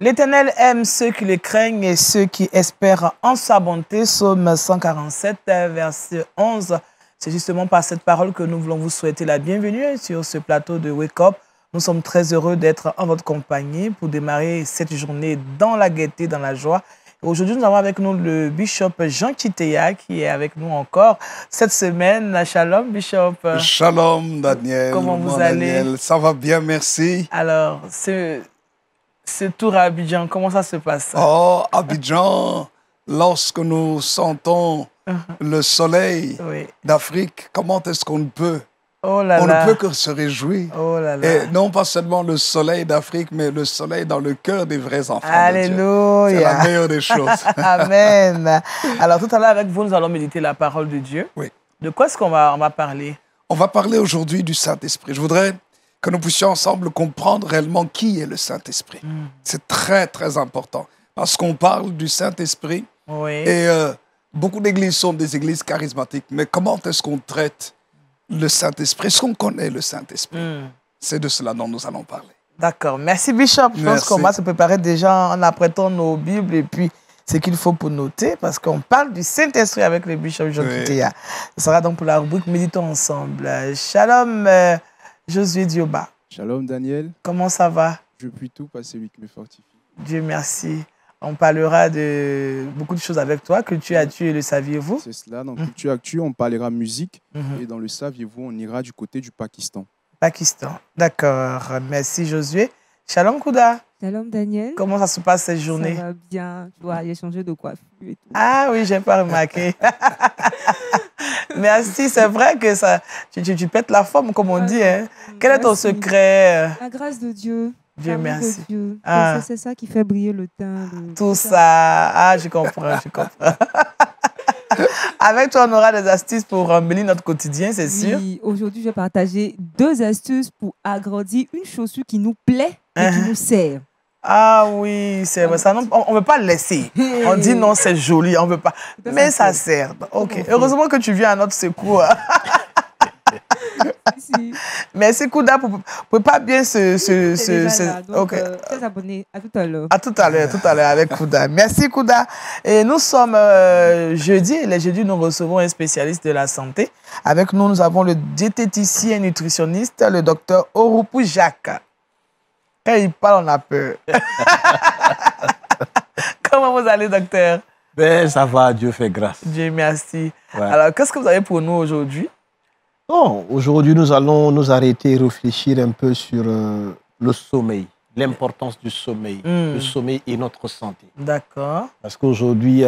L'Éternel aime ceux qui le craignent et ceux qui espèrent en sa bonté. Psaume 147, verset 11. C'est justement par cette parole que nous voulons vous souhaiter la bienvenue sur ce plateau de Wake Up. Nous sommes très heureux d'être en votre compagnie pour démarrer cette journée dans la gaieté, dans la joie. Aujourd'hui, nous avons avec nous le bishop Jean Kitea qui est avec nous encore cette semaine. Shalom, bishop. Shalom, Daniel. Comment vous allez? Daniel, ça va bien, merci. Alors, ce tour à Abidjan, comment ça se passe? Oh, Abidjan, lorsque nous sentons le soleil d'Afrique, comment est-ce qu'on peut? Oh là on là. ne peut que se réjouir. Oh là là. Et non pas seulement le soleil d'Afrique, mais le soleil dans le cœur des vrais enfants. Alléluia. C'est la meilleure des choses. Amen. Alors tout à l'heure avec vous, nous allons méditer la parole de Dieu. Oui. De quoi est-ce qu'on va parler? On va parler aujourd'hui du Saint-Esprit. Je voudrais que nous puissions ensemble comprendre réellement qui est le Saint-Esprit. C'est très, très important. Parce qu'on parle du Saint-Esprit. Oui. Et beaucoup d'églises sont des églises charismatiques. Mais comment est-ce qu'on traite le Saint-Esprit? Est-ce qu'on connaît le Saint-Esprit? C'est de cela dont nous allons parler. D'accord. Merci, Bishop. Je pense qu'on va se préparer déjà en apprêtant nos Bibles et puis ce qu'il faut pour noter, parce qu'on parle du Saint-Esprit avec le Bishop Jean Kitea. Ce sera donc pour la rubrique Méditons ensemble. Shalom, Josué Dioba. Shalom, Daniel. Comment ça va? Je puis tout par celui qui me fortifie. Dieu merci. On parlera de beaucoup de choses avec toi. Culture Actu et le saviez-vous? C'est cela. Dans Culture Actu, on parlera musique. Et dans le saviez-vous, on ira du côté du Pakistan. Pakistan. D'accord. Merci, Josué. Shalom, Kouda. Shalom, Daniel. Comment ça se passe cette journée? Ça va bien. Tu vois, j'ai changé de coiffure et tout. Ah oui, je n'ai pas remarqué. Merci. C'est vrai que ça, tu pètes la forme, comme on dit. Hein. Quel est ton secret? La grâce de Dieu. Dieu merci. Dieu. Ah. C'est ça qui fait briller le teint. Tout ça. Ah, je comprends, je comprends. Avec toi, on aura des astuces pour embellir notre quotidien, c'est sûr. Oui, aujourd'hui, je vais partager 2 astuces pour agrandir une chaussure qui nous plaît et qui nous sert. Ah oui, c'est vrai. Ça, on ne veut pas le laisser. On dit non, c'est joli, on ne veut pas. Mais ça sert. Ok. Heureusement que tu viens à notre secours. Merci, Kouda, pour pas bien Ok. Très abonné. À tout à l'heure. À tout à l'heure avec Kouda. Merci, Kouda. Et nous sommes jeudi. Et les jeudis, nous recevons un spécialiste de la santé. Avec nous, nous avons le diététicien et nutritionniste, le docteur Orupou Jacques. Quand il parle, on a peur. Comment vous allez, docteur? Ben, ça va, Dieu fait grâce. Dieu merci. Ouais. Alors, qu'est-ce que vous avez pour nous aujourd'hui? Bon, aujourd'hui, nous allons nous arrêter et réfléchir un peu sur le sommeil, l'importance du sommeil. Le sommeil et notre santé. D'accord. Parce qu'aujourd'hui,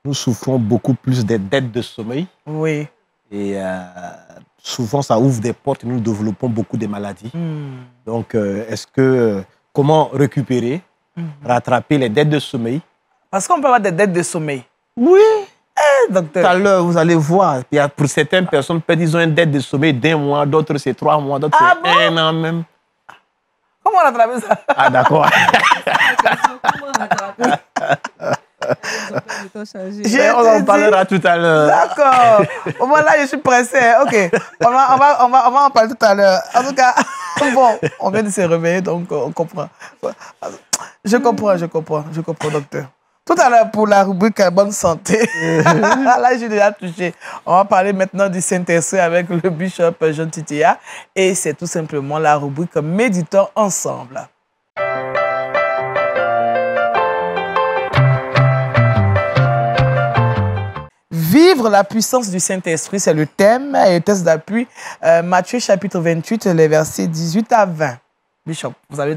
nous souffrons beaucoup plus des dettes de sommeil. Oui. Et souvent, ça ouvre des portes et nous développons beaucoup de maladies. Donc, comment récupérer, rattraper les dettes de sommeil? Parce qu'on peut avoir des dettes de sommeil. Oui. Docteur. Tout à l'heure, vous allez voir, pour certaines personnes, peut-être ils ont une dette de sommeil d'1 mois, d'autres c'est 3 mois, d'autres c'est 1 an même. Comment on rattrape ça? Ah, d'accord. On en parlera tout à l'heure. D'accord. Au moins là, je suis pressé. Ok. On va en parler tout à l'heure. En tout cas, bon, on vient de se réveiller, donc on comprend. Je comprends, docteur. Tout à l'heure, pour la rubrique bonne santé, là, j'ai déjà touché. On va parler maintenant du Saint-Esprit avec le bishop Jean Kitea. Et c'est tout simplement la rubrique Méditons ensemble. Vivre la puissance du Saint-Esprit, c'est le thème et le texte d'appui. Matthieu chapitre 28, les versets 18 à 20. Bishop, vous avez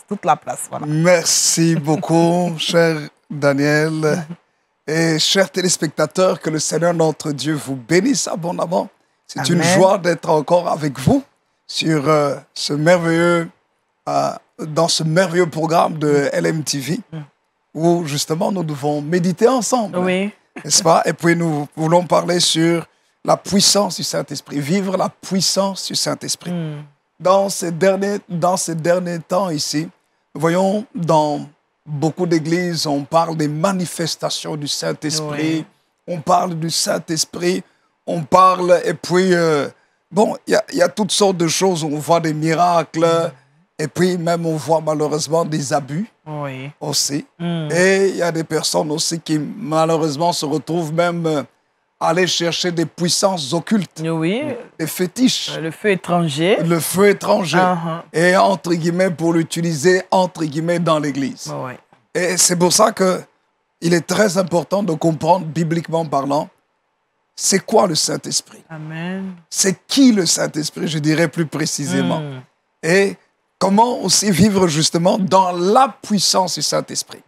toute la place. Voilà. Merci beaucoup, cher Daniel. Et chers téléspectateurs, que le Seigneur notre Dieu vous bénisse abondamment. C'est une joie d'être encore avec vous sur dans ce merveilleux programme de LMTV où justement nous devons méditer ensemble. Oui. N'est-ce pas? Et puis nous voulons parler sur la puissance du Saint-Esprit, vivre la puissance du Saint-Esprit. Dans ces derniers temps ici, nous voyons dans beaucoup d'églises, on parle des manifestations du Saint-Esprit, on parle du Saint-Esprit, on parle, et puis, bon, il y a toutes sortes de choses, on voit des miracles, et puis même on voit malheureusement des abus. Oui. aussi. Et il y a des personnes aussi qui, malheureusement, se retrouvent même à aller chercher des puissances occultes, Oui. des fétiches, Le feu étranger. le feu étranger, et entre guillemets, pour l'utiliser, entre guillemets, dans l'Église. Oui. Et c'est pour ça que il est très important de comprendre, bibliquement parlant, c'est quoi le Saint-Esprit? Amen. C'est qui le Saint-Esprit, je dirais plus précisément. Et comment aussi vivre justement dans la puissance du Saint-Esprit.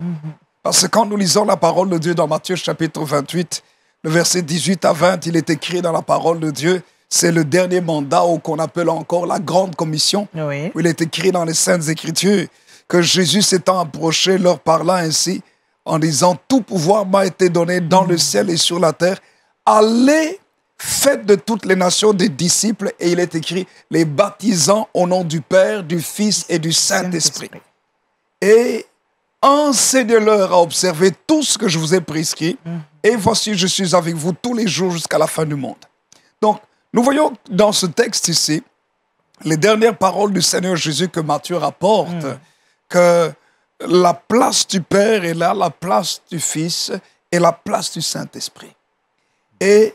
Parce que quand nous lisons la parole de Dieu dans Matthieu chapitre 28, le verset 18 à 20, il est écrit dans la parole de Dieu, c'est le dernier mandat ou qu'on appelle encore la grande commission, Oui. où il est écrit dans les Saintes Écritures que Jésus s'étant approché leur parla ainsi en disant « Tout pouvoir m'a été donné dans le ciel et sur la terre. Allez, faites de toutes les nations des disciples. » Et il est écrit « Les baptisant au nom du Père, du Fils et du Saint-Esprit. » Et enseignez-leur à observer tout ce que je vous ai prescrit. Et voici, je suis avec vous tous les jours jusqu'à la fin du monde. Donc, nous voyons dans ce texte ici, les dernières paroles du Seigneur Jésus que Matthieu rapporte, que la place du Père est là, la place du Fils et la place du Saint-Esprit. Et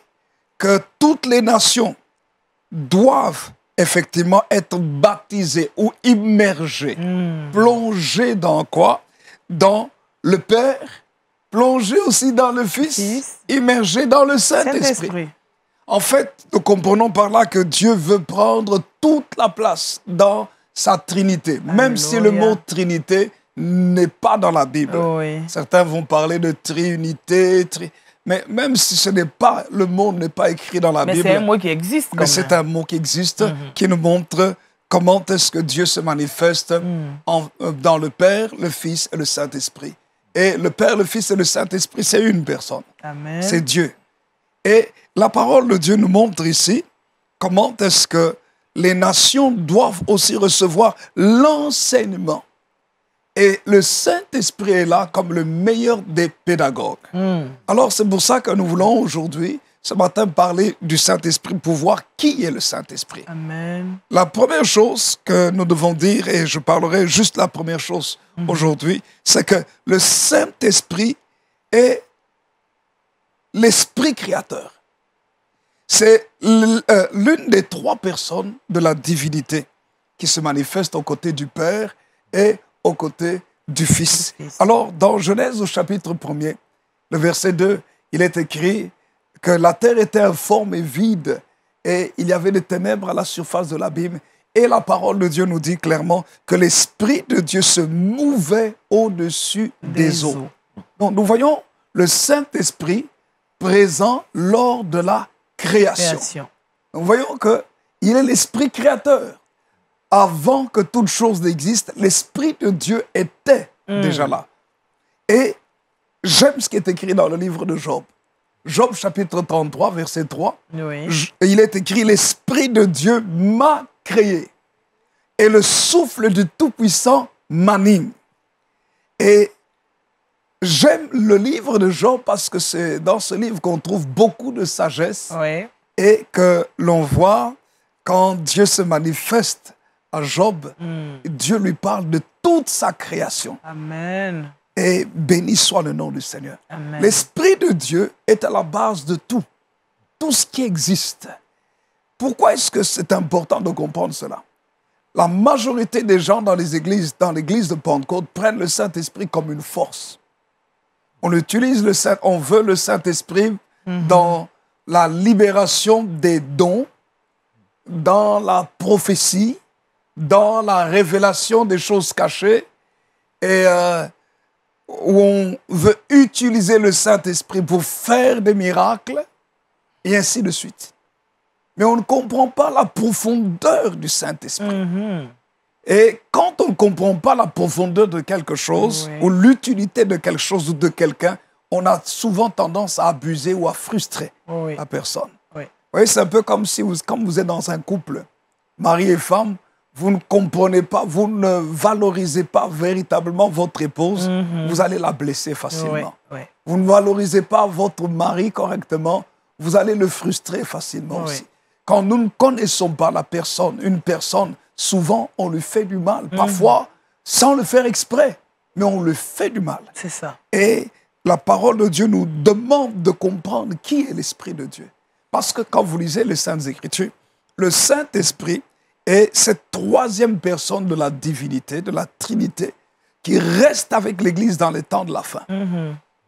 que toutes les nations doivent effectivement être baptisées ou immergées, plongées dans quoi? Dans le Père, plongées aussi dans le Fils, immergées dans le Saint-Esprit. En fait, nous comprenons par là que Dieu veut prendre toute la place dans sa Trinité, même si le mot Trinité n'est pas dans la Bible. Oui. Certains vont parler de Trinité, mais même si ce n'est pas, le mot n'est pas écrit dans la Bible. Mais c'est un mot qui existe. Mais c'est un mot qui existe, qui nous montre comment est-ce que Dieu se manifeste dans le Père, le Fils et le Saint-Esprit. Et le Père, le Fils et le Saint-Esprit, c'est une personne. Amen. C'est Dieu. Et la parole de Dieu nous montre ici comment est-ce que les nations doivent aussi recevoir l'enseignement. Et le Saint-Esprit est là comme le meilleur des pédagogues. Alors c'est pour ça que nous voulons aujourd'hui, ce matin, parler du Saint-Esprit pour voir qui est le Saint-Esprit. Amen. La première chose que nous devons dire, et je parlerai juste la première chose aujourd'hui, c'est que le Saint-Esprit est l'Esprit créateur. C'est l'une des trois personnes de la divinité qui se manifeste aux côtés du Père et aux côtés du Fils. Alors, dans Genèse au chapitre 1er, le verset 2, il est écrit que la terre était informe et vide et il y avait des ténèbres à la surface de l'abîme. Et la parole de Dieu nous dit clairement que l'Esprit de Dieu se mouvait au-dessus des eaux. Donc, nous voyons le Saint-Esprit présent lors de la création. Nous voyons qu'il est l'Esprit créateur. Avant que toute chose n'existe, l'Esprit de Dieu était déjà là. Et j'aime ce qui est écrit dans le livre de Job. Job chapitre 33, verset 3. Oui. Il est écrit « L'Esprit de Dieu m'a créé et le souffle du Tout-Puissant m'anime. » Et j'aime le livre de Job parce que c'est dans ce livre qu'on trouve beaucoup de sagesse et que l'on voit quand Dieu se manifeste à Job, Dieu lui parle de toute sa création. Amen. Et béni soit le nom du Seigneur. L'Esprit de Dieu est à la base de tout. Tout ce qui existe. Pourquoi est-ce que c'est important de comprendre cela? La majorité des gens dans les églises, dans l'église de Pentecôte, prennent le Saint-Esprit comme une force. On utilise on veut le Saint-Esprit dans la libération des dons, dans la prophétie, dans la révélation des choses cachées, et où on veut utiliser le Saint-Esprit pour faire des miracles, et ainsi de suite. Mais on ne comprend pas la profondeur du Saint-Esprit. Et quand on ne comprend pas la profondeur de quelque chose, ou l'utilité de quelque chose ou de quelqu'un, on a souvent tendance à abuser ou à frustrer la personne. Vous voyez, c'est un peu comme si comme vous êtes dans un couple, mari et femme, vous ne comprenez pas, vous ne valorisez pas véritablement votre épouse, vous allez la blesser facilement. Vous ne valorisez pas votre mari correctement, vous allez le frustrer facilement aussi. Quand nous ne connaissons pas la personne, une personne, souvent on lui fait du mal, parfois sans le faire exprès. mais on le fait du mal. C'est ça. Et la parole de Dieu nous demande de comprendre qui est l'Esprit de Dieu. Parce que quand vous lisez les Saintes Écritures, le Saint-Esprit est cette troisième personne de la divinité, de la Trinité, qui reste avec l'Église dans les temps de la fin.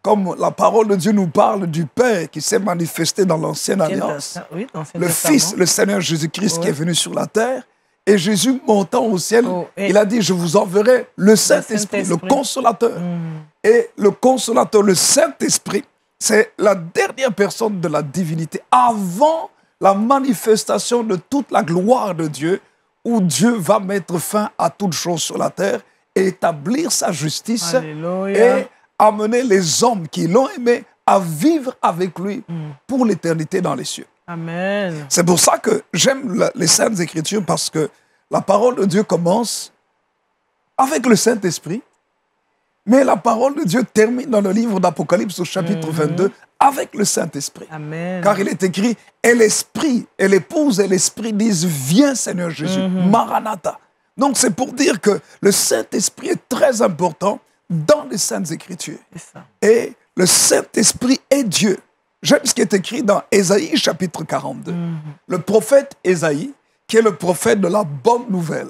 Comme la parole de Dieu nous parle du Père qui s'est manifesté dans l'Ancienne Alliance, Oui, le Fils, le Seigneur Jésus-Christ qui est venu sur la terre, et Jésus montant au ciel, il a dit, je vous enverrai le Saint-Esprit, le Consolateur. Et le Consolateur, le Saint-Esprit, c'est la dernière personne de la divinité avant la manifestation de toute la gloire de Dieu, où Dieu va mettre fin à toute chose sur la terre et établir sa justice. Alléluia. Et amener les hommes qui l'ont aimé à vivre avec lui pour l'éternité dans les cieux. Amen. C'est pour ça que j'aime les Saintes Écritures, parce que la parole de Dieu commence avec le Saint-Esprit, mais la parole de Dieu termine dans le livre d'Apocalypse au chapitre 22 avec le Saint-Esprit. Amen. Car il est écrit, et l'Esprit, et l'épouse et l'Esprit disent, viens Seigneur Jésus, Maranatha. Donc c'est pour dire que le Saint-Esprit est très important dans les Saintes Écritures. C'est ça. Et le Saint-Esprit est Dieu. J'aime ce qui est écrit dans Ésaïe chapitre 42. Le prophète Ésaïe, qui est le prophète de la bonne nouvelle,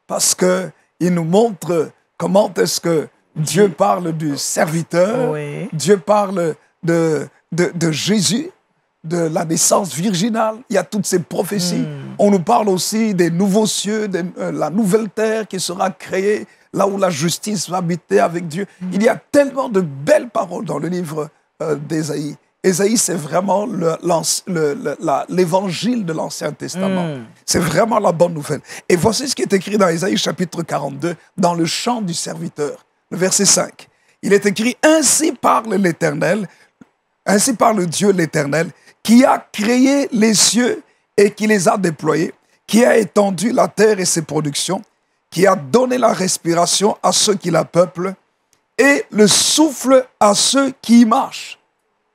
parce qu'il nous montre comment est-ce que Dieu parle du serviteur, Dieu parle de Jésus, de la naissance virginale. Il y a toutes ces prophéties. On nous parle aussi des nouveaux cieux, de la nouvelle terre qui sera créée, là où la justice va habiter avec Dieu. Il y a tellement de belles paroles dans le livre d'Ésaïe. Ésaïe, c'est vraiment l'évangile de l'Ancien Testament. C'est vraiment la bonne nouvelle. Et voici ce qui est écrit dans Ésaïe chapitre 42, dans le chant du serviteur, le verset 5. Il est écrit, ainsi parle l'Éternel, ainsi parle Dieu l'Éternel, qui a créé les cieux et qui les a déployés, qui a étendu la terre et ses productions, qui a donné la respiration à ceux qui la peuplent et le souffle à ceux qui y marchent.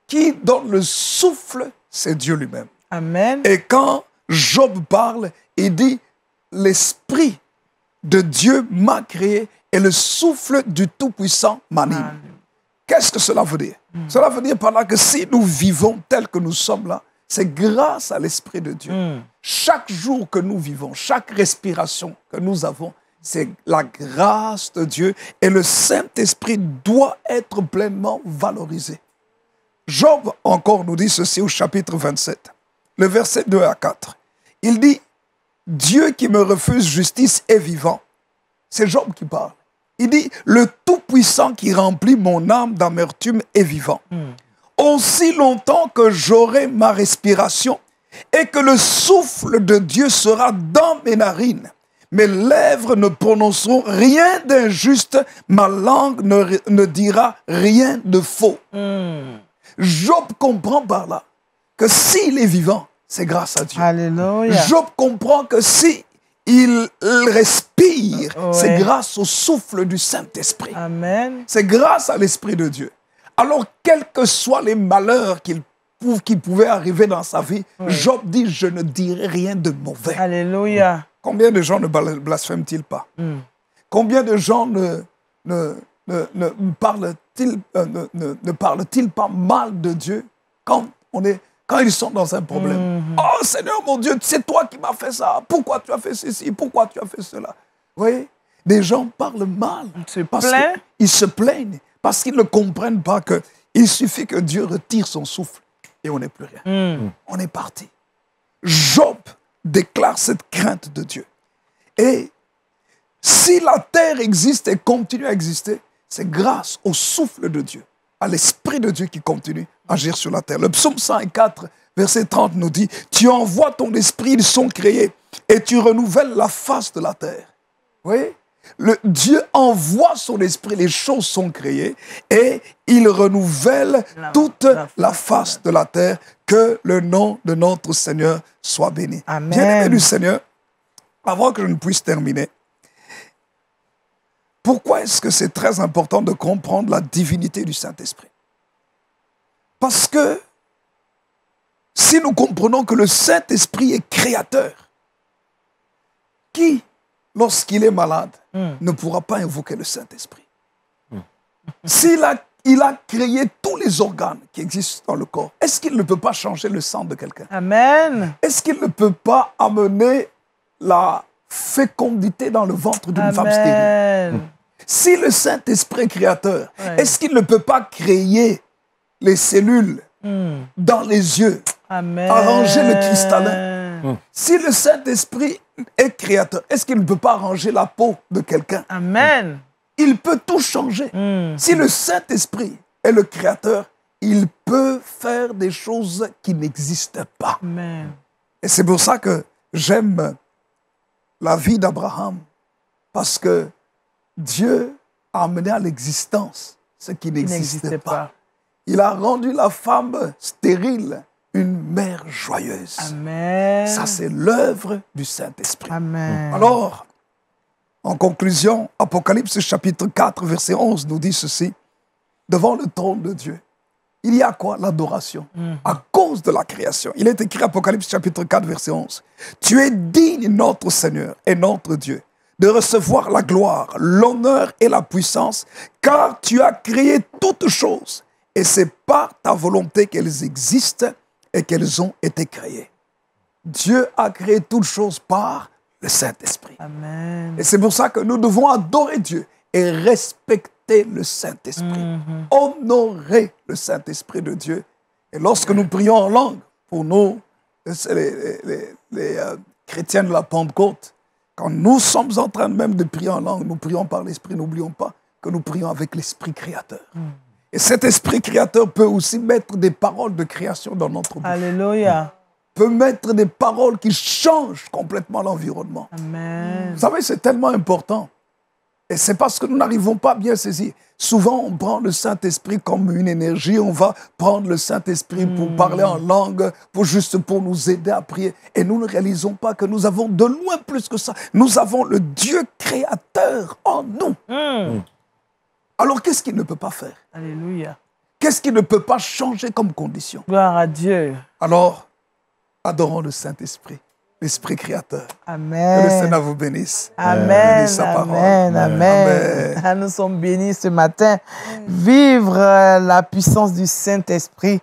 Qui donne le souffle, c'est Dieu lui-même. Amen. Et quand Job parle, il dit, l'Esprit de Dieu m'a créé et le souffle du Tout-Puissant m'anime. Qu'est-ce que cela veut dire? Cela veut dire par là que si nous vivons tel que nous sommes là, c'est grâce à l'Esprit de Dieu. Chaque jour que nous vivons, chaque respiration que nous avons, c'est la grâce de Dieu et le Saint-Esprit doit être pleinement valorisé. Job encore nous dit ceci au chapitre 27, le verset 2 à 4. Il dit, Dieu qui me refuse justice est vivant. C'est Job qui parle. Il dit, le Tout-Puissant qui remplit mon âme d'amertume est vivant. Aussi longtemps que j'aurai ma respiration et que le souffle de Dieu sera dans mes narines, mes lèvres ne prononceront rien d'injuste, ma langue ne dira rien de faux. Job comprend par là que s'il est vivant, c'est grâce à Dieu. Alléluia. Job comprend que si il respire, c'est grâce au souffle du Saint-Esprit. Amen. C'est grâce à l'Esprit de Dieu. Alors, quels que soient les malheurs qui pouvaient arriver dans sa vie, Job dit, je ne dirai rien de mauvais. Alléluia. Combien de gens ne blasphèment-ils pas? Combien de gens ne parlent-ils pas mal de Dieu quand ils sont dans un problème? Oh Seigneur mon Dieu, c'est toi qui m'as fait ça. Pourquoi tu as fait ceci? Pourquoi tu as fait cela? Vous voyez, des gens parlent mal. Ils se plaignent parce qu'ils ne comprennent pas qu'il suffit que Dieu retire son souffle et on n'est plus rien. On est parti. Job déclare cette crainte de Dieu. Et si la terre existe et continue à exister, c'est grâce au souffle de Dieu, à l'Esprit de Dieu qui continue à agir sur la terre. Le psaume 104, verset 30 nous dit, « Tu envoies ton esprit, ils sont créés, et tu renouvelles la face de la terre. » Vous voyez? Dieu envoie son esprit, les choses sont créées, et il renouvelle toute la face de la terre. Que le nom de notre Seigneur soit béni. Amen. Bien-aimé du Seigneur, avant que je ne puisse terminer, pourquoi est-ce que c'est très important de comprendre la divinité du Saint-Esprit? Parce que si nous comprenons que le Saint-Esprit est créateur, qui, lorsqu'il est malade, ne pourra pas invoquer le Saint-Esprit? il a créé tous les organes qui existent dans le corps, est-ce qu'il ne peut pas changer le sang de quelqu'un? Amen. Est-ce qu'il ne peut pas amener la fécondité dans le ventre d'une femme stérile? Amen. Si le Saint-Esprit est créateur, Ouais. est-ce qu'il ne peut pas créer les cellules dans les yeux, Amen. arranger le cristallin? Si le Saint-Esprit est créateur, est-ce qu'il ne peut pas arranger la peau de quelqu'un? Amen. Il peut tout changer. Si le Saint-Esprit est le créateur, il peut faire des choses qui n'existent pas. Amen. Et c'est pour ça que j'aime la vie d'Abraham, parce que Dieu a amené à l'existence ce qui n'existait pas. Il a rendu la femme stérile une mère joyeuse. Amen. Ça, c'est l'œuvre du Saint-Esprit. Amen. Alors, en conclusion, Apocalypse chapitre 4, verset 11 nous dit ceci. Devant le trône de Dieu, il y a quoi? L'adoration. À cause de la création. Il est écrit Apocalypse chapitre 4, verset 11. Tu es digne, notre Seigneur et notre Dieu, de recevoir la gloire, l'honneur et la puissance, car tu as créé toutes choses. Et c'est par ta volonté qu'elles existent et qu'elles ont été créées. Dieu a créé toutes choses par le Saint-Esprit. Amen. Et c'est pour ça que nous devons adorer Dieu et respecter le Saint-Esprit. Honorer le Saint-Esprit de Dieu. Et lorsque nous prions en langue, pour nous, les chrétiens de la Pentecôte, quand nous sommes en train même de prier en langue, nous prions par l'Esprit, n'oublions pas que nous prions avec l'Esprit créateur. Et cet Esprit créateur peut aussi mettre des paroles de création dans notre bouche. Alléluia. Peut mettre des paroles qui changent complètement l'environnement. Amen. Vous savez, c'est tellement important. Et c'est parce que nous n'arrivons pas à bien saisir. Souvent, on prend le Saint-Esprit comme une énergie. On va prendre le Saint-Esprit pour parler en langue, pour nous aider à prier. Et nous ne réalisons pas que nous avons de loin plus que ça. Nous avons le Dieu créateur en nous. Alors, qu'est-ce qu'il ne peut pas faire? Alléluia. Qu'est-ce qu'il ne peut pas changer comme condition? Gloire à Dieu. Alors, adorons le Saint-Esprit, l'Esprit créateur. Amen. Que le Seigneur vous bénisse. Amen, Bénisse sa parole. amen, amen. Ah, nous sommes bénis ce matin. Vivre la puissance du Saint-Esprit,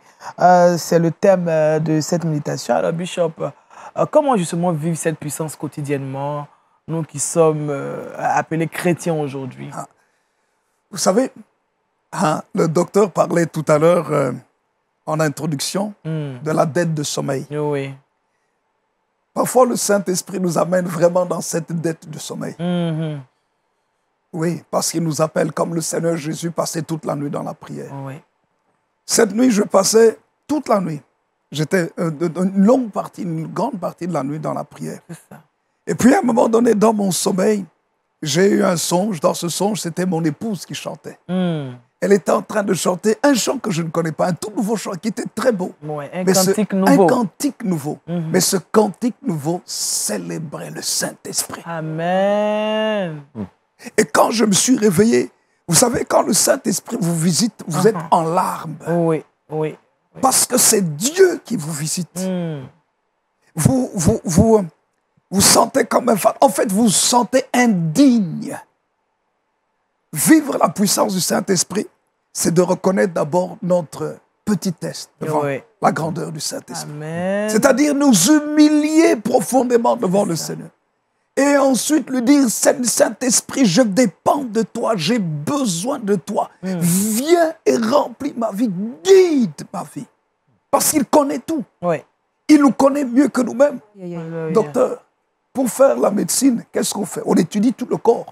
c'est le thème de cette méditation. Alors, Bishop, comment justement vivre cette puissance quotidiennement, nous qui sommes appelés chrétiens aujourd'hui? Vous savez, le docteur parlait tout à l'heure en introduction de la dette de sommeil. Oui. Parfois, le Saint-Esprit nous amène vraiment dans cette dette de sommeil. Oui, parce qu'il nous appelle, comme le Seigneur Jésus passait toute la nuit dans la prière. Oui. Cette nuit, je passais toute la nuit. J'étais une grande partie de la nuit dans la prière. C'est ça. Et puis, à un moment donné, dans mon sommeil, j'ai eu un songe. Dans ce songe, c'était mon épouse qui chantait. Elle était en train de chanter un chant que je ne connais pas, un tout nouveau chant qui était très beau. Oui, un cantique nouveau. Un cantique nouveau. Mais ce cantique nouveau célébrait le Saint-Esprit. Amen. Et quand je me suis réveillé, vous savez, quand le Saint-Esprit vous visite, vous êtes en larmes. Oui, oui. Parce que c'est Dieu qui vous visite. Vous sentez comme un fan. En fait, vous vous sentez indigne. Vivre la puissance du Saint-Esprit, c'est de reconnaître d'abord notre petitesse devant la grandeur du Saint-Esprit. C'est-à-dire nous humilier profondément devant le Seigneur. Et ensuite lui dire, Saint-Esprit, je dépends de toi, j'ai besoin de toi. Viens et remplis ma vie, guide ma vie. Parce qu'il connaît tout. Il nous connaît mieux que nous-mêmes. Docteur, pour faire la médecine, qu'est-ce qu'on fait? On étudie tout le corps.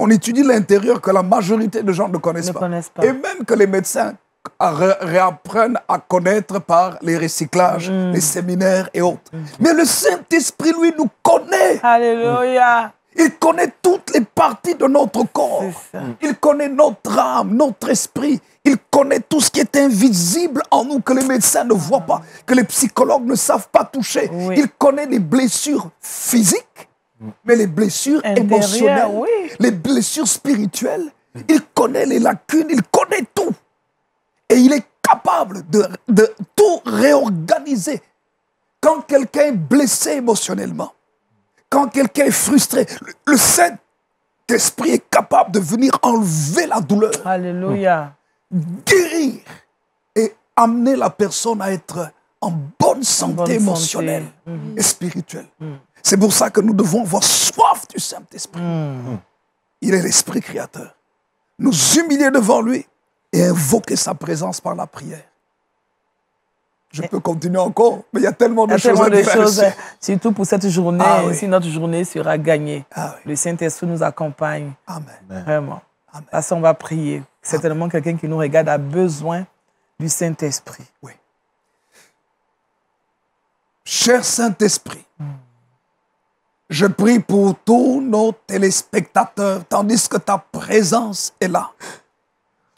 On étudie l'intérieur que la majorité de gens ne connaissent pas. Et même que les médecins réapprennent à connaître par les recyclages, les séminaires et autres. Mais le Saint-Esprit, lui, nous connaît. Alléluia. Il connaît toutes les parties de notre corps. Il connaît notre âme, notre esprit. Il connaît tout ce qui est invisible en nous, que les médecins ne voient pas, que les psychologues ne savent pas toucher. Il connaît les blessures physiques, mais les blessures émotionnelles, les blessures spirituelles. Il connaît les lacunes, il connaît tout. Et il est capable de tout réorganiser. Quand quelqu'un est blessé émotionnellement, quand quelqu'un est frustré, le Saint-Esprit est capable de venir enlever la douleur, Alléluia. guérir et amener la personne à être en bonne santé Bonne émotionnelle santé. et spirituelle. C'est pour ça que nous devons avoir soif du Saint-Esprit. Il est l'Esprit créateur. Nous humilier devant lui et invoquer sa présence par la prière. Je peux continuer encore, mais il y a tellement de choses à dire. Surtout pour cette journée, si notre journée sera gagnée. Ah oui. Le Saint-Esprit nous accompagne. Amen. Vraiment. Amen. Parce qu'on va prier. Certainement, quelqu'un qui nous regarde a besoin du Saint-Esprit. Oui. Cher Saint-Esprit, je prie pour tous nos téléspectateurs, tandis que ta présence est là.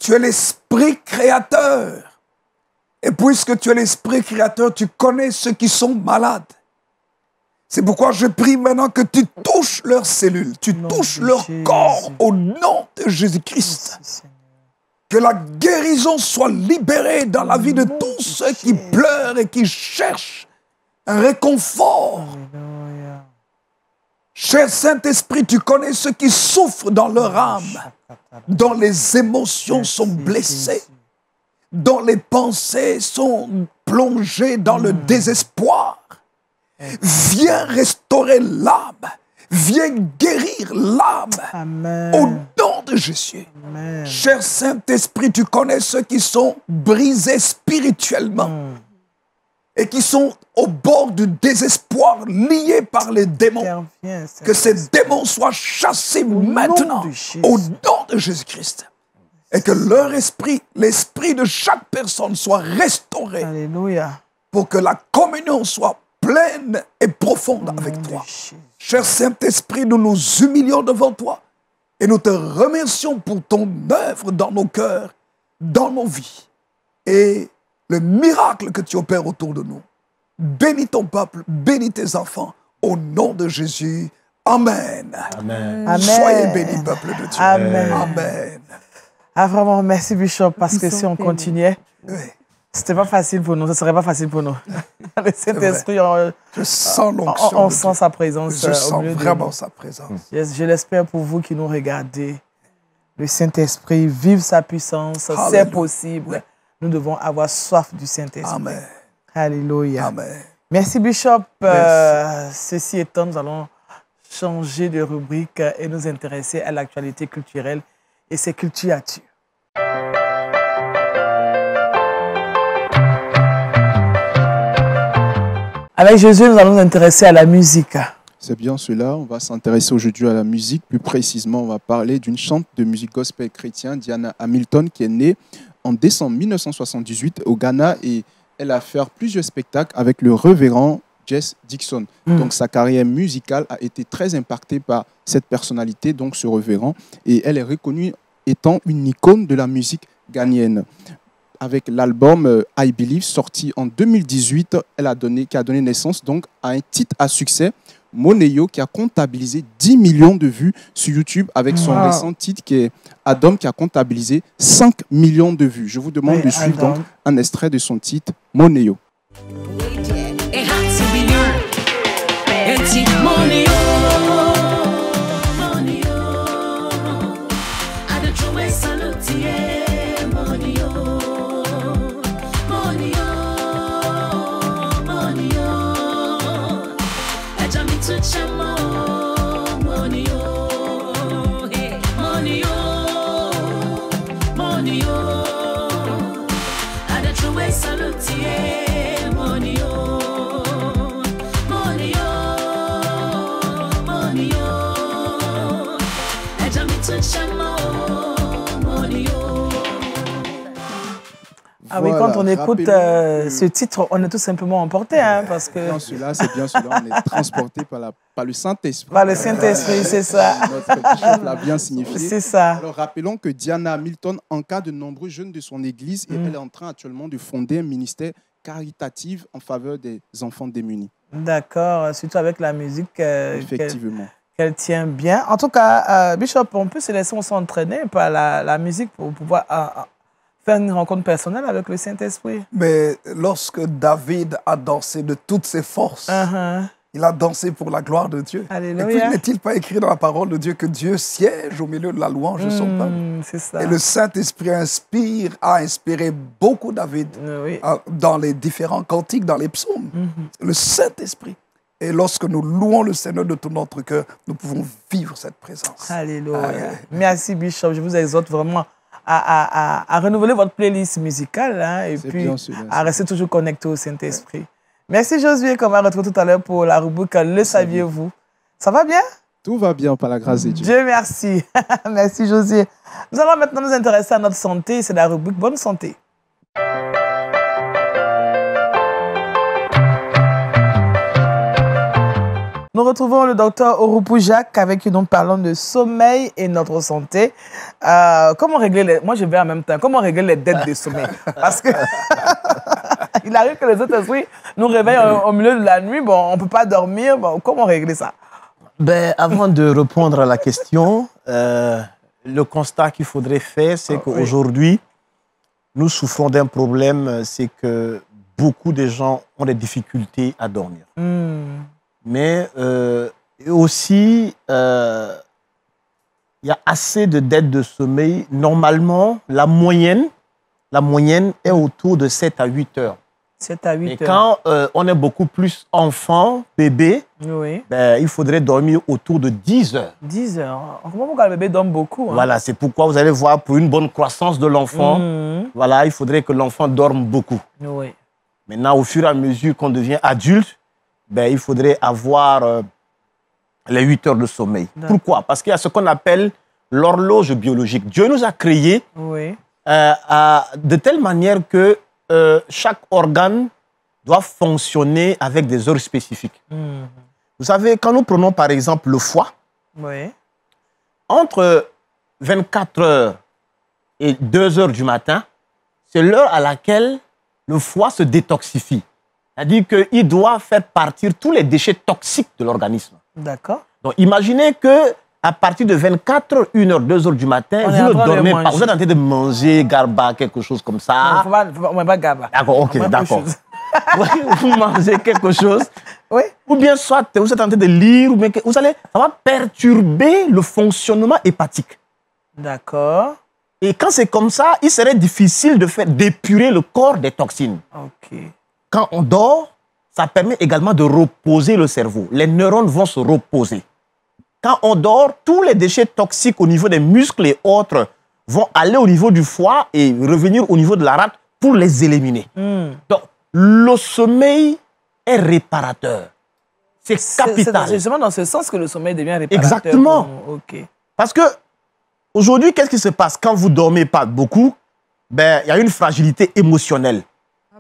Tu es l'Esprit créateur. Et puisque tu es l'Esprit créateur, tu connais ceux qui sont malades. C'est pourquoi je prie maintenant que tu touches leurs cellules, tu touches leur corps au nom de Jésus-Christ. Que la guérison soit libérée dans la vie de tous ceux qui pleurent et qui cherchent un réconfort. Cher Saint-Esprit, tu connais ceux qui souffrent dans leur âme, dont les émotions sont blessées, dont les pensées sont plongées dans le désespoir. Viens restaurer l'âme. Viens guérir l'âme. Au nom de Jésus. Amen. Cher Saint-Esprit, tu connais ceux qui sont brisés spirituellement et qui sont au bord du désespoir, liés par les démons. Que ces démons soient chassés maintenant au nom de Jésus-Christ. Et que leur esprit, l'esprit de chaque personne soit restauré. Alléluia. Pour que la communion soit pleine et profonde avec toi. Cher Saint-Esprit, nous nous humilions devant toi et nous te remercions pour ton œuvre dans nos cœurs, dans nos vies et le miracle que tu opères autour de nous. Bénis ton peuple, bénis tes enfants, au nom de Jésus. Amen. Amen. Amen. Soyez bénis, peuple de Dieu. Amen. Amen. Ah, vraiment, merci Bishop, parce que si on Puissant continuait, Oui. c'était pas facile pour nous, ce serait pas facile pour nous. Le Saint-Esprit, Je sens l'onction. on de sent Dieu. sa présence Je au sens milieu de vraiment nous. sa présence. Je l'espère pour vous qui nous regardez. Le Saint-Esprit, vive sa puissance, Alléluia. c'est possible. Nous devons avoir soif du Saint-Esprit. Amen. Alléluia. Amen. Merci Bishop. Merci. Ceci étant, nous allons changer de rubrique et nous intéresser à l'actualité culturelle et ses culturatures. Avec Jésus, nous allons nous intéresser à la musique. C'est bien cela. On va s'intéresser aujourd'hui à la musique. Plus précisément, on va parler d'une chante de musique gospel chrétien, Diana Hamilton, qui est née en décembre 1978 au Ghana et elle a fait plusieurs spectacles avec le révérend Jess Dixon. Donc sa carrière musicale a été très impactée par cette personnalité, donc ce révérend, et elle est reconnue étant une icône de la musique ghanéenne. Avec l'album I Believe, sorti en 2018, qui a donné naissance donc à un titre à succès, Moneyo, qui a comptabilisé 10 millions de vues sur YouTube, avec son récent titre qui est Adam, qui a comptabilisé 5 millions de vues. Je vous demande de suivre donc un extrait de son titre Moneyo. Ah oui, quand on écoute ce titre, on est tout simplement emporté, hein, parce que... C'est bien cela, on est transporté par le Saint-Esprit. Par le Saint-Esprit, c'est ça. Notre chef l'a bien signifié. C'est ça. Alors rappelons que Diana Hamilton encadre de nombreux jeunes de son église et elle est en train actuellement de fonder un ministère caritatif en faveur des enfants démunis. D'accord, surtout avec la musique Effectivement. qu'elle tient bien. En tout cas, Bishop, on peut se laisser s'entraîner par la musique pour pouvoir... faire une rencontre personnelle avec le Saint-Esprit. Mais lorsque David a dansé de toutes ses forces, Il a dansé pour la gloire de Dieu. Alléluia. Et puis, n'est-il pas écrit dans la parole de Dieu que Dieu siège au milieu de la louange de son peuple? C'est ça. Et le Saint-Esprit a inspiré beaucoup David dans les différents cantiques, dans les psaumes. Le Saint-Esprit. Et lorsque nous louons le Seigneur de tout notre cœur, nous pouvons vivre cette présence. Alléluia. Merci, Bishop. Je vous exhorte vraiment à renouveler votre playlist musicale hein, et puis à rester toujours connecté au Saint-Esprit. Merci Josué, qu'on va retrouver tout à l'heure pour la rubrique Le saviez-vous. Ça va bien? Tout va bien par la grâce de Dieu. Dieu merci. Merci Josué. Nous allons maintenant nous intéresser à notre santé. C'est la rubrique Bonne santé. Nous retrouvons le docteur Orupou Jacques avec qui nous parlons de sommeil et notre santé. Comment régler les... Moi, je vais en même temps. Comment régler les dettes de sommeil? Parce que il arrive que les autres esprits nous réveillent au milieu de la nuit. Bon, on ne peut pas dormir. Bon, comment régler ça? Ben, avant de répondre à la question, le constat qu'il faudrait faire, c'est qu'aujourd'hui, nous souffrons d'un problème, c'est que beaucoup de gens ont des difficultés à dormir. Mais aussi, il y a assez de dettes de sommeil. Normalement, la moyenne est autour de 7 à 8 heures. 7 à 8 heures. Et quand on est beaucoup plus enfant, bébé, ben, il faudrait dormir autour de 10 heures. 10 heures. Comment pourquoi le bébé dort beaucoup hein? Voilà, c'est pourquoi vous allez voir, pour une bonne croissance de l'enfant, voilà, il faudrait que l'enfant dorme beaucoup. Maintenant, au fur et à mesure qu'on devient adulte, ben, il faudrait avoir les 8 heures de sommeil. Pourquoi? Parce qu'il y a ce qu'on appelle l'horloge biologique. Dieu nous a créés de telle manière que chaque organe doit fonctionner avec des heures spécifiques. Vous savez, quand nous prenons par exemple le foie, entre 24 heures et 2 heures du matin, c'est l'heure à laquelle le foie se détoxifie. C'est-à-dire qu'il doit faire partir tous les déchets toxiques de l'organisme. D'accord. Donc, imaginez qu'à partir de 24 heures, 1 heure, 2 heures du matin, vous ne dormez pas. Vous êtes en train de manger garba, quelque chose comme ça. Non, il ne faut pas garba. D'accord, ok, d'accord. Vous mangez quelque chose. Ou bien soit vous êtes en train de lire, ou bien ça va perturber le fonctionnement hépatique. D'accord. Et quand c'est comme ça, il serait difficile d'épurer le corps des toxines. Ok. Quand on dort, ça permet également de reposer le cerveau. Les neurones vont se reposer. Quand on dort, tous les déchets toxiques au niveau des muscles et autres vont aller au niveau du foie et revenir au niveau de la rate pour les éliminer. Donc, le sommeil est réparateur. C'est capital. C'est justement dans ce sens que le sommeil devient réparateur. Exactement. Parce que aujourd'hui, qu'est-ce qui se passe? Quand vous ne dormez pas beaucoup, ben, y a une fragilité émotionnelle.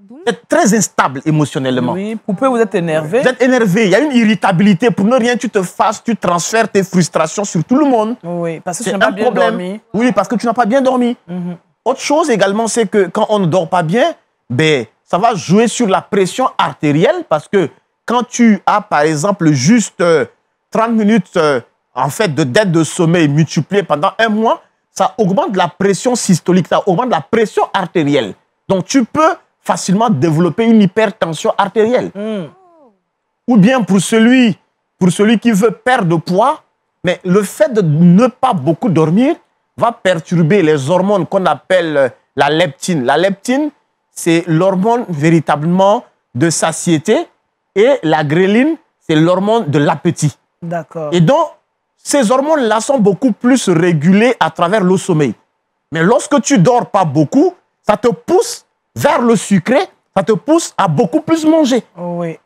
Vous êtes très instable émotionnellement. Oui, pourquoi vous êtes énervé? Vous êtes énervé, il y a une irritabilité. Pour ne rien, tu te fasses, tu transfères tes frustrations sur tout le monde. Oui, parce que tu n'as pas bien dormi. Oui, parce que tu n'as pas bien dormi. Autre chose également, c'est que quand on ne dort pas bien, ben, ça va jouer sur la pression artérielle parce que quand tu as, par exemple, juste 30 minutes en fait, de dette de sommeil multipliée pendant 1 mois, ça augmente la pression systolique, ça augmente la pression artérielle. Donc, tu peux facilement développer une hypertension artérielle. Ou bien pour celui qui veut perdre de poids, mais le fait de ne pas beaucoup dormir va perturber les hormones qu'on appelle la leptine. La leptine, c'est l'hormone véritablement de satiété et la gréline, c'est l'hormone de l'appétit. D'accord. Et donc, ces hormones-là sont beaucoup plus régulées à travers le sommeil. Mais lorsque tu ne dors pas beaucoup, ça te pousse vers le sucré, ça te pousse à beaucoup plus manger. Oui.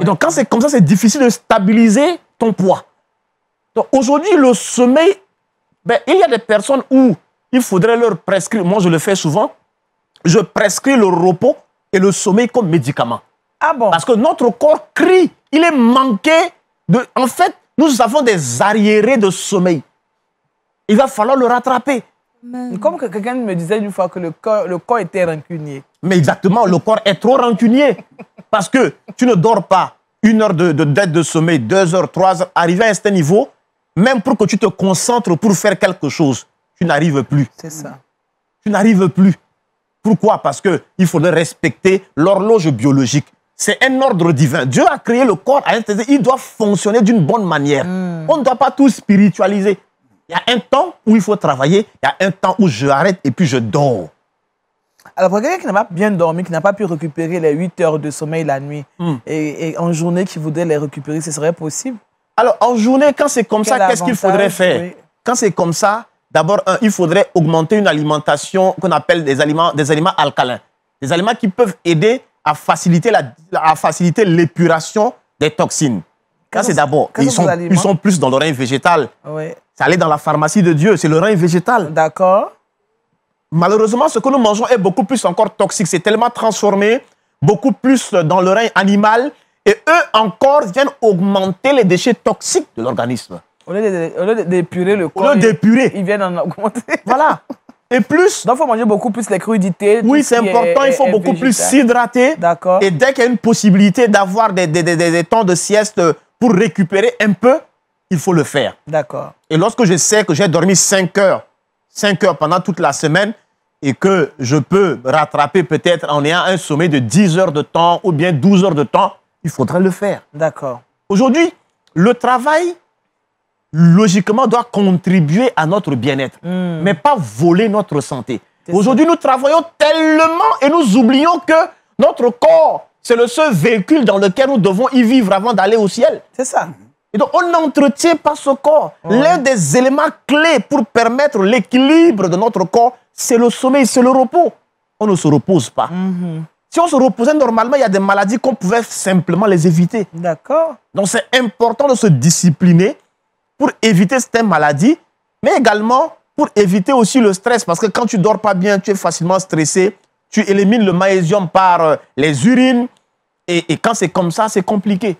Et donc, quand c'est comme ça, c'est difficile de stabiliser ton poids. Donc, aujourd'hui, le sommeil, ben, il y a des personnes où il faudrait leur prescrire, moi je le fais souvent, je prescris le repos et le sommeil comme médicament. Ah bon? Parce que notre corps crie, il est manqué de... En fait, nous avons des arriérés de sommeil. Il va falloir le rattraper. Comme que quelqu'un me disait une fois que le corps était rancunier. Mais exactement, le corps est trop rancunier. Parce que tu ne dors pas 1 heure de dette de sommeil, 2 heures, 3 heures. Arrivé à un certain niveau, même pour que tu te concentres pour faire quelque chose, tu n'arrives plus. C'est ça. Tu n'arrives plus. Pourquoi? Parce qu'il faudrait respecter l'horloge biologique. C'est un ordre divin. Dieu a créé le corps à l'intérieur. Il doit fonctionner d'une bonne manière. On ne doit pas tout spiritualiser. Il y a un temps où il faut travailler. Il y a un temps où je arrête et puis je dors. Alors, pour quelqu'un qui n'a pas bien dormi, qui n'a pas pu récupérer les 8 heures de sommeil la nuit, et en journée qui voudrait les récupérer, ce serait possible? Alors, en journée, quand c'est comme ça, qu'est-ce qu'il faudrait faire? Oui. Quand c'est comme ça, d'abord, il faudrait augmenter une alimentation qu'on appelle des aliments alcalins. Des aliments qui peuvent aider à faciliter l'épuration des toxines. Ça, c'est d'abord. Ils sont plus dans le rein végétal. Oui. C'est aller dans la pharmacie de Dieu, c'est le rein végétal. D'accord. Malheureusement, ce que nous mangeons est beaucoup plus encore toxique. C'est tellement transformé, beaucoup plus dans le rein animal. Et eux encore viennent augmenter les déchets toxiques de l'organisme. Au lieu d'épurer le corps, Au lieu d'épurer. ils viennent en augmenter. Voilà. Et plus... Donc, il faut manger beaucoup plus les crudités. Oui, c'est important. Il faut beaucoup plus s'hydrater. D'accord. Et dès qu'il y a une possibilité d'avoir des temps de sieste pour récupérer un peu, il faut le faire. D'accord. Et lorsque je sais que j'ai dormi 5 heures pendant toute la semaine et que je peux rattraper peut-être en ayant un sommeil de 10 heures de temps ou bien 12 heures de temps, il faudrait le faire. D'accord. Aujourd'hui, le travail, logiquement, doit contribuer à notre bien-être, mais pas voler notre santé. Aujourd'hui, nous travaillons tellement et nous oublions que notre corps, c'est le seul véhicule dans lequel nous devons y vivre avant d'aller au ciel. C'est ça. Et donc, on n'entretient pas ce corps. L'un des éléments clés pour permettre l'équilibre de notre corps, c'est le sommeil, c'est le repos. On ne se repose pas. Si on se reposait normalement, il y a des maladies qu'on pouvait simplement les éviter. D'accord. Donc, c'est important de se discipliner pour éviter certaines maladies, mais également pour éviter aussi le stress. Parce que quand tu ne dors pas bien, tu es facilement stressé. Tu élimines le magnésium par les urines. Et quand c'est comme ça, c'est compliqué.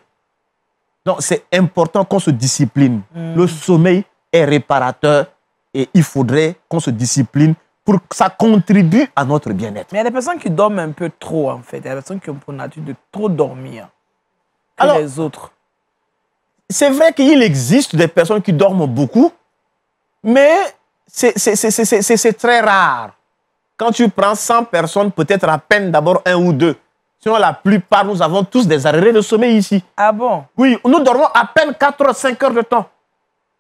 Donc, c'est important qu'on se discipline. Le sommeil est réparateur et il faudrait qu'on se discipline pour que ça contribue à notre bien-être. Mais il y a des personnes qui dorment un peu trop, en fait. Il y a des personnes qui ont pour nature de trop dormir que Alors, les autres. C'est vrai qu'il existe des personnes qui dorment beaucoup, mais c'est très rare. Quand tu prends 100 personnes, peut-être à peine d'abord 1 ou 2. Sinon, la plupart, nous avons tous des arrêts de sommeil ici. Ah bon? Oui, nous dormons à peine 4 heures, 5 heures de temps.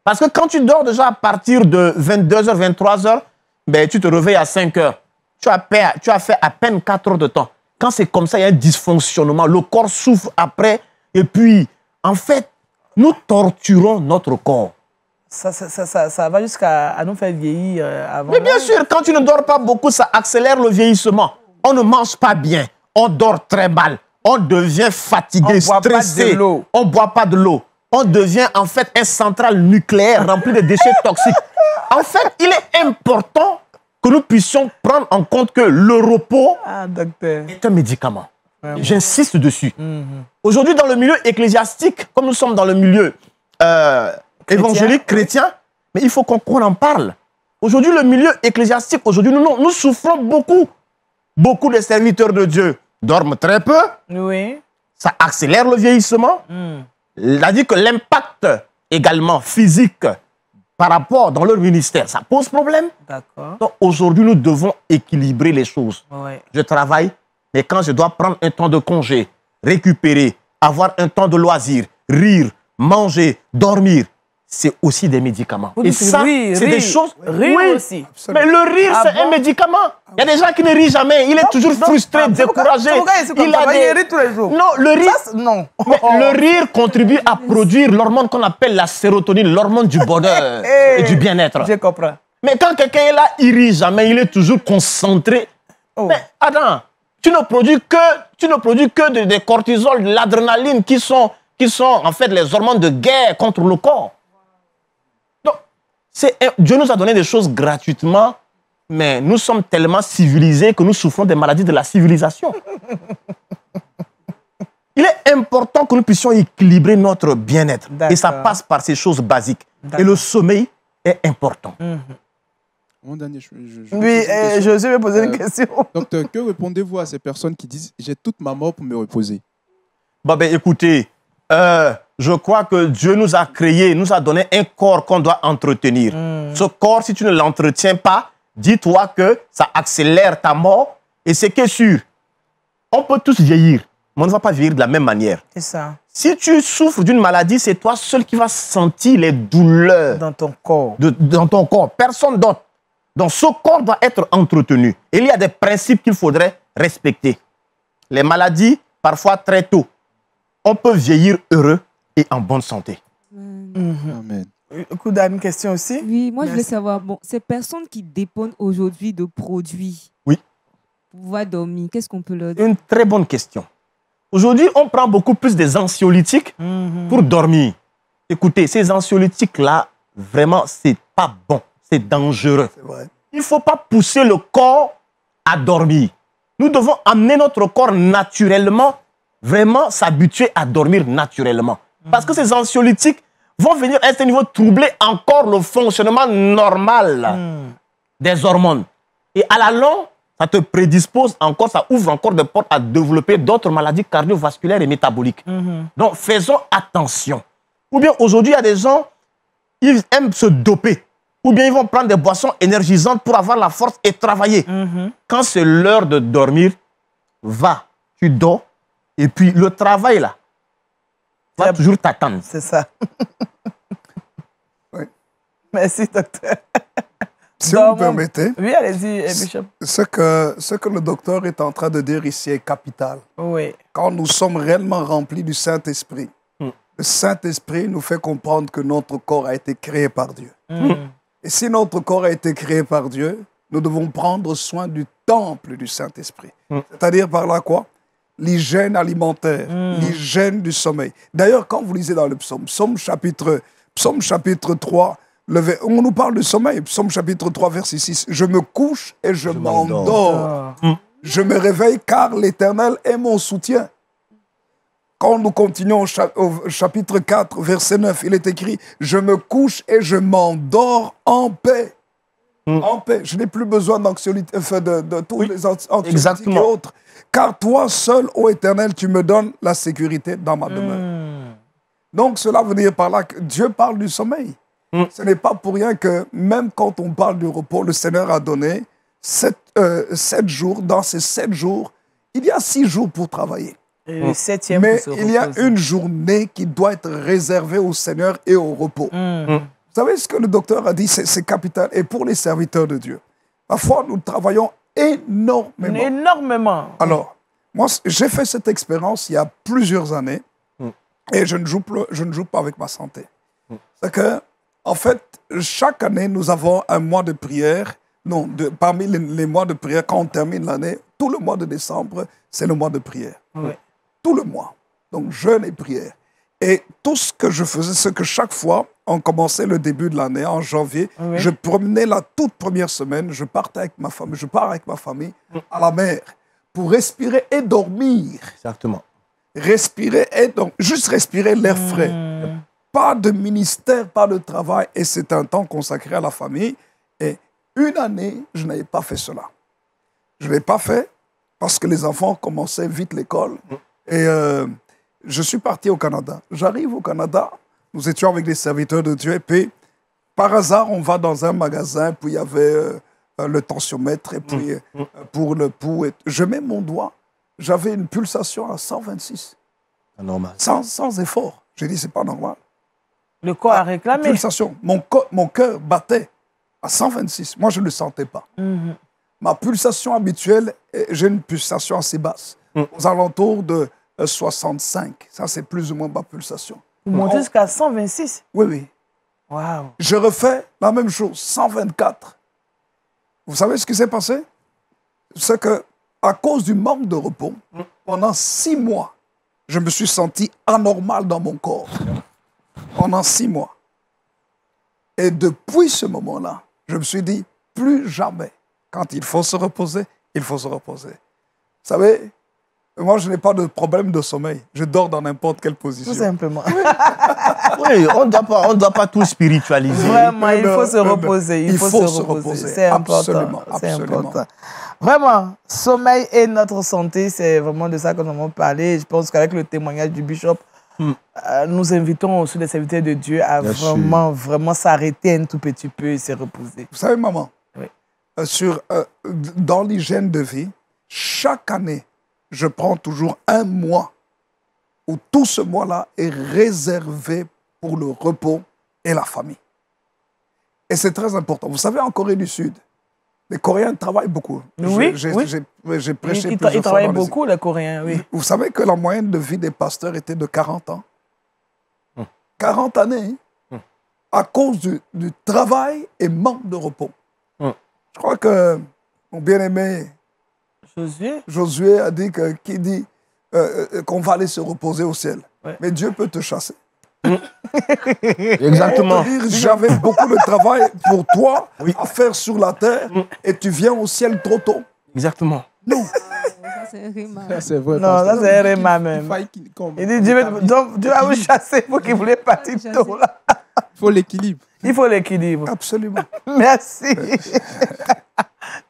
Parce que quand tu dors déjà à partir de 22h, 23h, ben, tu te réveilles à 5 heures. Tu as fait à peine 4 heures de temps. Quand c'est comme ça, il y a un dysfonctionnement. Le corps souffre après. Et puis, en fait, nous torturons notre corps. Ça va jusqu'à nous faire vieillir avant. Mais bien sûr, quand tu ne dors pas beaucoup, ça accélère le vieillissement. On ne mange pas bien. On dort très mal. On devient fatigué, stressé. On ne boit pas de l'eau. On devient en fait un central nucléaire rempli de déchets toxiques. En fait, il est important que nous puissions prendre en compte que le repos est un médicament. J'insiste dessus. Aujourd'hui, dans le milieu ecclésiastique, comme nous sommes dans le milieu évangélique, chrétien, mais il faut qu'on en parle. Aujourd'hui, le milieu ecclésiastique, aujourd'hui, nous souffrons beaucoup. Beaucoup de serviteurs de Dieu dorment très peu. Oui. Ça accélère le vieillissement. Il a dit que l'impact également physique par rapport dans leur ministère, ça pose problème. D'accord. Donc aujourd'hui, nous devons équilibrer les choses. Ouais. Je travaille, mais quand je dois prendre un temps de congé, récupérer, avoir un temps de loisir, rire, manger, dormir, c'est aussi des médicaments. Et ça, c'est des choses... Rire aussi. Mais le rire, c'est un médicament. Il y a des gens qui ne rient jamais. Il est toujours frustré, découragé. Il rit tous les jours. Non, le rire... non. Mais le rire contribue à produire l'hormone qu'on appelle la sérotonine, l'hormone du bonheur et du bien-être. Je comprends. Mais quand quelqu'un est là, il rit jamais. Il est toujours concentré. Mais attends, tu ne produis que des cortisol, de l'adrénaline qui sont en fait les hormones de guerre contre le corps. Dieu nous a donné des choses gratuitement, mais nous sommes tellement civilisés que nous souffrons des maladies de la civilisation. Il est important que nous puissions équilibrer notre bien-être. Et ça passe par ces choses basiques. Et le sommeil est important. Mon dernier, je vais poser une question. Docteur, que répondez-vous à ces personnes qui disent « j'ai toute ma mort pour me reposer » Écoutez, je crois que Dieu nous a créés, nous a donné un corps qu'on doit entretenir. Ce corps, si tu ne l'entretiens pas, dis-toi que ça accélère ta mort. Et c'est que sûr, on peut tous vieillir. mais on ne va pas vieillir de la même manière. C'est ça. Si tu souffres d'une maladie, c'est toi seul qui vas sentir les douleurs Dans ton corps. dans ton corps. Personne d'autre. Donc, ce corps doit être entretenu. Et il y a des principes qu'il faudrait respecter. Les maladies, parfois très tôt, on peut vieillir heureux et en bonne santé. Amen. Kouda, une question aussi? Oui, moi je voulais Merci. savoir, bon, ces personnes qui dépendent aujourd'hui de produits Oui. pour pouvoir dormir, qu'est-ce qu'on peut leur dire? Une très bonne question. Aujourd'hui, on prend beaucoup plus des anxiolytiques pour dormir. Écoutez, ces anxiolytiques-là, vraiment, c'est pas bon. C'est dangereux. C'est vrai. Il ne faut pas pousser le corps à dormir. Nous devons amener notre corps naturellement, vraiment s'habituer à dormir naturellement. Parce que ces anxiolytiques vont venir à ce niveau troubler encore le fonctionnement normal des hormones. Et à la longue, ça te prédispose encore, ça ouvre encore des portes à développer d'autres maladies cardiovasculaires et métaboliques. Donc, faisons attention. Ou bien aujourd'hui, il y a des gens, ils aiment se doper. Ou bien ils vont prendre des boissons énergisantes pour avoir la force et travailler. Quand c'est l'heure de dormir, va, tu dors. Et puis le travail là, va toujours t'attendre. C'est ça. Oui. Merci, docteur. Si vous me permettez, Oui, allez-y, Bishop. ce que le docteur est en train de dire ici est capital. Oui. Quand nous sommes réellement remplis du Saint-Esprit, le Saint-Esprit nous fait comprendre que notre corps a été créé par Dieu. Et si notre corps a été créé par Dieu, nous devons prendre soin du temple du Saint-Esprit. C'est-à-dire par là quoi? L'hygiène alimentaire, l'hygiène du sommeil. D'ailleurs, quand vous lisez dans le psaume, psaume chapitre 3, on nous parle du sommeil, psaume chapitre 3, verset 6. Je me couche et je m'endors. Je me réveille car l'Éternel est mon soutien. Quand nous continuons au chapitre 4, verset 9, il est écrit « Je me couche et je m'endors en paix ». En paix. Je n'ai plus besoin d'anxiolytiques, de tous les anxiolytiques et autres. Car toi seul, ô Éternel, tu me donnes la sécurité dans ma demeure. Donc cela veut dire par là que Dieu parle du sommeil. Ce n'est pas pour rien que même quand on parle du repos, le Seigneur a donné 7 jours. Dans ces 7 jours, il y a 6 jours pour travailler. Et le 7e Mais pour se il y a reposer. une journée qui doit être réservée au Seigneur et au repos. Vous savez ce que le docteur a dit, c'est capital. Et pour les serviteurs de Dieu, parfois nous travaillons énormément. Énormément. Alors, moi, j'ai fait cette expérience il y a plusieurs années et je ne joue pas avec ma santé. C'est que, en fait, chaque année, nous avons un mois de prière. Non, parmi les mois de prière, quand on termine l'année, tout le mois de décembre, c'est le mois de prière. Oui. Tout le mois. Donc, jeûne et prière. Et tout ce que je faisais, c'est que chaque fois, on commençait le début de l'année, en janvier, je promenais la toute première semaine, je pars avec ma famille à la mer pour respirer et dormir. Exactement. Respirer et donc juste respirer l'air frais. Pas de ministère, pas de travail. Et c'est un temps consacré à la famille. Et une année, je n'avais pas fait cela. Je ne l'ai pas fait parce que les enfants commençaient vite l'école. Et je suis parti au Canada. J'arrive au Canada, nous étions avec des serviteurs de Dieu. Et puis, par hasard, on va dans un magasin, puis il y avait le tensiomètre. Et puis, pour le pouls, je mets mon doigt. J'avais une pulsation à 126. Pas normal. Sans effort. J'ai dit, c'est pas normal. Le corps a réclamé. Pulsation. Mon cœur battait à 126. Moi, je ne le sentais pas. Ma pulsation habituelle, j'ai une pulsation assez basse, aux alentours de 65. Ça, c'est plus ou moins ma pulsation. Vous montez jusqu'à 126. Oui, oui. Waouh. Je refais la même chose, 124. Vous savez ce qui s'est passé? C'est que, à cause du manque de repos, pendant 6 mois, je me suis senti anormal dans mon corps. Pendant 6 mois. Et depuis ce moment-là, je me suis dit, plus jamais, quand il faut se reposer, il faut se reposer. Vous savez, moi, je n'ai pas de problème de sommeil. Je dors dans n'importe quelle position. Tout simplement. Oui, on ne doit pas tout spiritualiser. Vraiment, il faut se non. reposer. Il faut se reposer. C'est important. Absolument, C'est absolument. important. Vraiment, sommeil et notre santé, c'est vraiment de ça que nous allons parler. Je pense qu'avec le témoignage du bishop, nous invitons aussi les serviteurs de Dieu à vraiment s'arrêter un tout petit peu et se reposer. Vous savez, maman, Oui. dans l'hygiène de vie, chaque année, je prends toujours un mois où tout ce mois-là est réservé pour le repos et la famille. Et c'est très important. Vous savez, en Corée du Sud, les Coréens travaillent beaucoup. Oui, J'ai prêché Ils plusieurs fois travaillent dans les- beaucoup, les Coréens, oui. Vous savez que la moyenne de vie des pasteurs était de 40 ans. 40 années, hein, à cause du travail et manque de repos. Je crois que mon bien-aimé Josué a dit qu'on va aller se reposer au ciel. Ouais. Mais Dieu peut te chasser. Exactement. Te dire, j'avais beaucoup de travail pour toi à faire sur la terre et tu viens au ciel trop tôt. Exactement. Non. Ça, c'est un rima. Ça, c'est vrai. Non, pasteur. ça, c'est un réma même. Il dit, Dieu va vous chasser pour qu'il voulait partir tôt. Là. Il faut l'équilibre. Il faut l'équilibre. Absolument. Merci.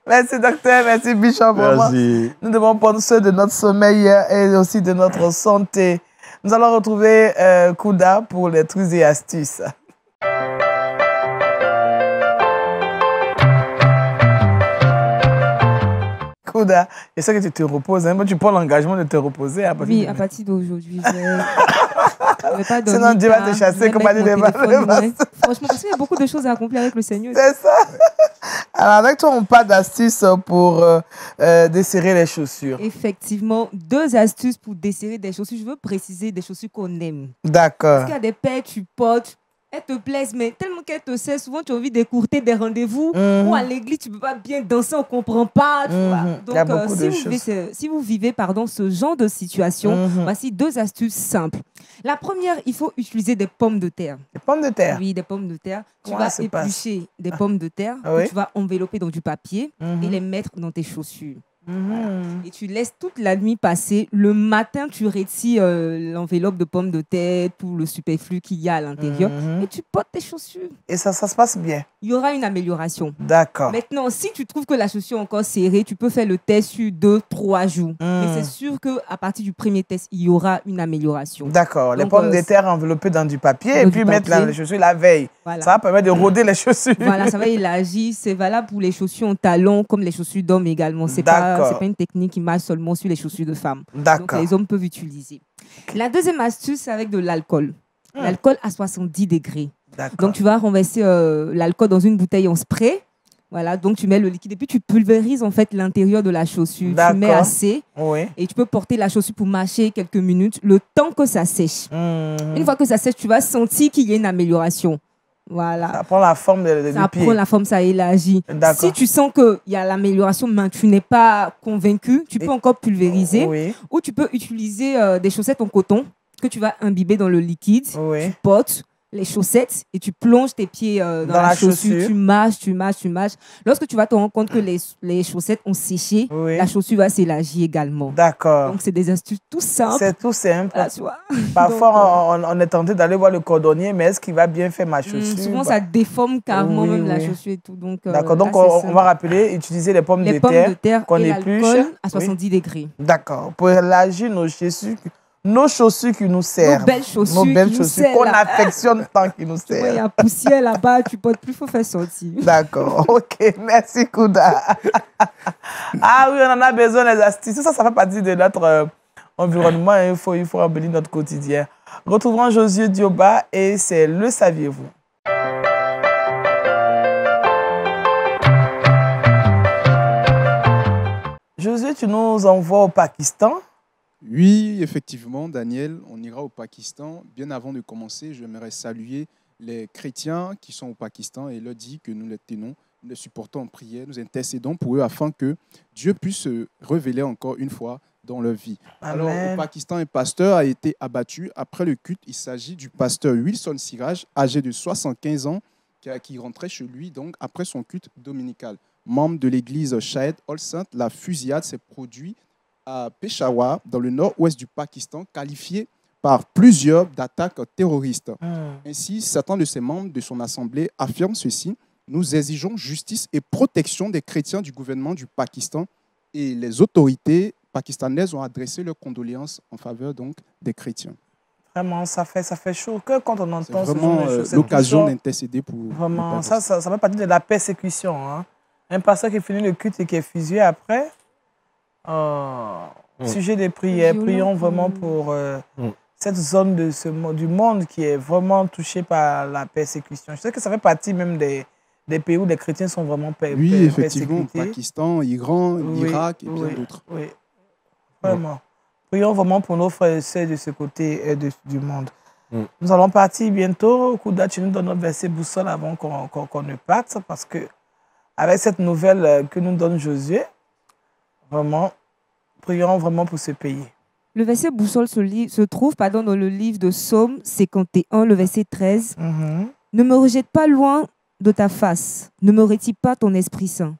Merci, docteur. Merci, Bishop. Vraiment. Merci. Nous devons prendre soin de notre sommeil et aussi de notre santé. Nous allons retrouver Kouda pour les trucs et astuces. Kouda, je sais que tu te reposes, hein, mais tu prends l'engagement de te reposer à partir Oui, de à partir d'aujourd'hui, je vais pas dormir Sinon, Dieu va te tard, chasser, je vais comme a dit mettre mon les téléphone balles. loin. Franchement, parce qu'il y a beaucoup de choses à accomplir avec le Seigneur. C'est ça. Alors, avec toi, on parle d'astuces pour desserrer les chaussures. Effectivement, 2 astuces pour desserrer des chaussures. Je veux préciser des chaussures qu'on aime. Parce D'accord. qu'il y a des paires, tu portes, elles te plaisent, mais tellement qu'elles te servent, souvent tu as envie d'écourter des rendez-vous ou à l'église, tu ne peux pas bien danser, on ne comprend pas. Tu vois. Il y a Donc, beaucoup de choses. si vous vivez ce genre de situation, voici 2 astuces simples. La première, il faut utiliser des pommes de terre. Les pommes de terre. Oui, des pommes de terre. Tu Comment vas ça se passe? éplucher des pommes de terre Oui. que tu vas envelopper dans du papier et les mettre dans tes chaussures. Et tu laisses toute la nuit passer. Le matin, tu retires l'enveloppe de pommes de terre, tout le superflu qu'il y a à l'intérieur et tu portes tes chaussures. Et ça se passe bien. Il y aura une amélioration. D'accord. Maintenant, si tu trouves que la chaussure est encore serrée, tu peux faire le test sur 2-3 jours. Mais c'est sûr qu'à partir du premier test, il y aura une amélioration. D'accord. Les Donc, pommes de terre enveloppées dans du papier et dans puis du mettre papier. les chaussures la veille. Voilà. Ça va permettre de rôder les chaussures. Voilà, ça va élargir. C'est valable pour les chaussures en talons comme les chaussures d'hommes également. C'est pas une technique qui marche seulement sur les chaussures de femmes. Donc D'accord. les hommes peuvent utiliser. La deuxième astuce, c'est avec de l'alcool. L'alcool à 70 degrés. D'accord. Donc tu vas renverser l'alcool dans une bouteille en spray. Voilà, donc tu mets le liquide et puis tu pulvérises en fait l'intérieur de la chaussure. Tu mets assez Oui. et tu peux porter la chaussure pour marcher quelques minutes, le temps que ça sèche. Une fois que ça sèche, tu vas sentir qu'il y a une amélioration. Voilà. Ça prend la forme du Ça pied. prend la forme, ça élargit. D'accord. Si tu sens qu'il y a l'amélioration, mais tu n'es pas convaincu, tu peux encore pulvériser. Oui. Ou tu peux utiliser des chaussettes en coton que tu vas imbiber dans le liquide. Oui. Tu portes les chaussettes et tu plonges tes pieds dans la chaussure. Tu mâches. Lorsque tu vas te rendre compte que les chaussettes ont séché, la chaussure va s'élargir également. D'accord. Donc, c'est des astuces tout simples. C'est tout simple. Voilà, tu vois. Parfois, on est tenté d'aller voir le cordonnier, mais est-ce qu'il va bien faire ma chaussure? Souvent, ça déforme carrément même la chaussure et tout. D'accord. Donc, on va rappeler, utiliser les pommes de terre qu'on et épluche. l'alcool à 70 degrés. D'accord. Pour élargir nos chaussures qui nous servent. Nos belles chaussures qu'on affectionne tant qu'ils nous servent. Il y a poussière là-bas, tu portes plus, il faut faire sortir. D'accord, ok, merci Kouda. Ah oui, on en a besoin des astuces. Ça fait partie de notre environnement. Il faut embellir notre quotidien. Retrouvons Josué Dioba et c'est Le Saviez-vous? Josué, tu nous envoies au Pakistan. Oui, effectivement, Daniel, on ira au Pakistan. Bien avant de commencer, j'aimerais saluer les chrétiens qui sont au Pakistan et leur dire que nous les tenons, nous les supportons en prière, nous intercédons pour eux afin que Dieu puisse se révéler encore une fois dans leur vie. Amen. Alors, au Pakistan, un pasteur a été abattu après le culte. Il s'agit du pasteur Wilson Siraj, âgé de 75 ans, qui rentrait chez lui donc, après son culte dominical. Membre de l'église Shahid All-Saint, la fusillade s'est produite à Peshawar, dans le nord-ouest du Pakistan, qualifié par plusieurs d'attaques terroristes. Ainsi, certains de ses membres de son assemblée affirment ceci: nous exigeons justice et protection des chrétiens du gouvernement du Pakistan, et les autorités pakistanaises ont adressé leurs condoléances en faveur donc des chrétiens. Vraiment, ça fait chaud que quand on entend c'est vraiment l'occasion d'intercéder pour... Vraiment, ça fait partie de la persécution. Hein. Un pasteur qui finit le culte et qui est fusillé après, Sujet des prières, prions vraiment pour cette zone du monde qui est vraiment touchée par la persécution. Je sais que ça fait partie même des pays où les chrétiens sont vraiment persécutés. Oui, effectivement, Pakistan, Iran, Irak et bien d'autres. Oui, vraiment. Prions vraiment pour nos frères et sœurs de ce côté du monde. Nous allons partir bientôt. Kouda, tu nous donnes notre verset boussole avant qu'on ne parte, parce que avec cette nouvelle que nous donne Josué, vraiment, prions vraiment pour ce pays. Le verset boussole se trouve dans le livre de Psaume 51, le verset 13. Ne me rejette pas loin de ta face, ne me retire pas ton Esprit Saint.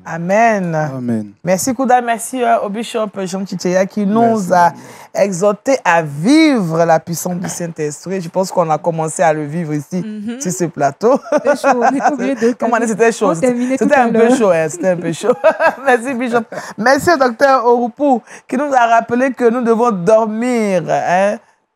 Amen. Amen. Merci Kouda, merci au bishop Jean Tchétchéa qui nous a exhorté à vivre la puissance du Saint-Esprit. Je pense qu'on a commencé à le vivre ici, sur ce plateau. C'était chaud, on est obligé de... Comment dire, c'était chaud. C'était un peu chaud, c'était un peu chaud. Merci bishop. Merci au docteur Orupou qui nous a rappelé que nous devons dormir,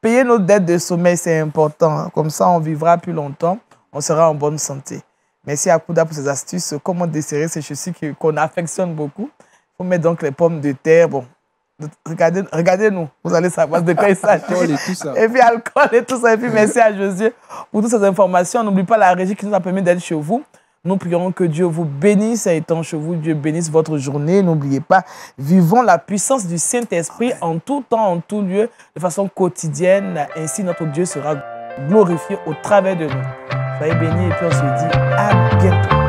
payer nos dettes de sommeil, c'est important. Comme ça, on vivra plus longtemps, on sera en bonne santé. Merci à Kouda pour ces astuces. Comment desserrer ces chaussures qu'on affectionne beaucoup. Il faut mettre donc les pommes de terre. Bon, regardez-nous. Vous allez savoir de quoi il s'agit. Et puis alcool et tout ça. Et puis merci à Josué pour toutes ces informations. N'oublie pas la régie qui nous a permis d'être chez vous. Nous prions que Dieu vous bénisse étant chez vous. Dieu bénisse votre journée. N'oubliez pas, vivons la puissance du Saint-Esprit en tout temps, en tout lieu, de façon quotidienne. Ainsi, notre Dieu sera glorifié au travers de nous. Soyez bénis et puis on se dit à bientôt.